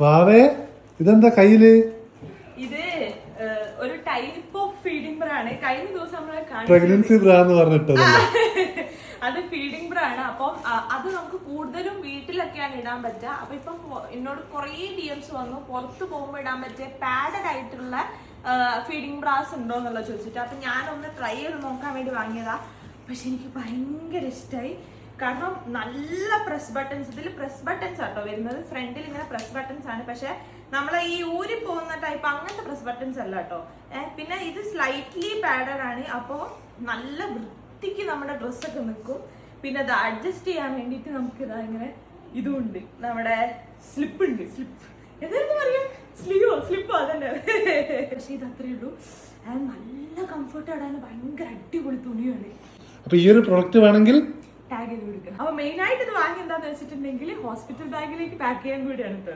വാവേ ഇതെന്താ കയ്യില്? ഇത് ഒരു ടൈപ്പ് ഓഫ് ഫീഡിംഗ് ബ്രാ ആണ്. കഴിഞ്ഞ ദിവസം നമ്മളെ പ്രഗ്നൻസി ബ്രാ എന്ന് പറഞ്ഞിട്ടത്. അത് ഫീഡിംഗ് ബ്രാ ആണ്. അപ്പം അത് നമുക്ക് കൂടുതലും വീട്ടിലൊക്കെയാണ് ഇടാൻ പറ്റുക. അപ്പൊ ഇപ്പം എന്നോട് കുറേ DMs വന്നു, പുറത്ത് പോകുമ്പോൾ ഇടാൻ പറ്റിയ പാഡഡ് ആയിട്ടുള്ള ഫീഡിംഗ് ബ്രാസ് ഉണ്ടോ എന്നുള്ളത് ചോദിച്ചിട്ട്. അപ്പൊ ഞാനൊന്ന് ട്രൈ ചെയ്ത് നോക്കാൻ വേണ്ടി വാങ്ങിയതാ. പക്ഷെ എനിക്ക് ഭയങ്കര ഇഷ്ടമായി. കാരണം നല്ല പ്രസ് ബട്ടൺസ്, ഇതിൽ പ്രസ് ബട്ടൺസ് ആട്ടോ വരുന്നത്. ഫ്രണ്ടിൽ ഇങ്ങനെ പ്രസ് ബട്ടൺസ് ആണ്, പക്ഷെ നമ്മളെ ഈ ഊരി പോകുന്ന ടൈപ്പ് അങ്ങനത്തെ പ്രസ് ബട്ടൺസ് അല്ല കേട്ടോ. പിന്നെ ഇത് സ്ലൈറ്റ്ലി പാഡഡ് ആണ്. അപ്പോൾ നല്ല വൃത്തിക്ക് നമ്മുടെ ഡ്രസ്സൊക്കെ നിൽക്കും. പിന്നെ അത് അഡ്ജസ്റ്റ് ചെയ്യാൻ വേണ്ടിയിട്ട് നമുക്ക് ഇതാ ഇങ്ങനെ ഇതുണ്ട്, നമ്മുടെ സ്ലിപ്പ് ഉണ്ട്. സ്ലിപ്പ് എന്തായിരുന്നു പറയാം, സ്ലിപ്പോ അതന്നെ. പക്ഷെ ഇത് അത്രേ ഉള്ളൂ. നല്ല കംഫർട്ടഡ് ആണ്, ഭയങ്കര അടിപൊളി തുണിയാണ്. അപ്പൊ ഈ ഒരു പ്രൊഡക്റ്റ് വേണമെങ്കിൽ ടാഗ് ചെയ്ത് കൊടുക്കുക. അപ്പൊ മെയിൻ ആയിട്ട് ഇത് വാങ്ങി എന്താന്ന് വെച്ചിട്ടുണ്ടെങ്കിൽ ഹോസ്പിറ്റൽ ബാഗിലേക്ക് പാക്ക് ചെയ്യാൻ കൂടിയാണ് കേട്ടോ.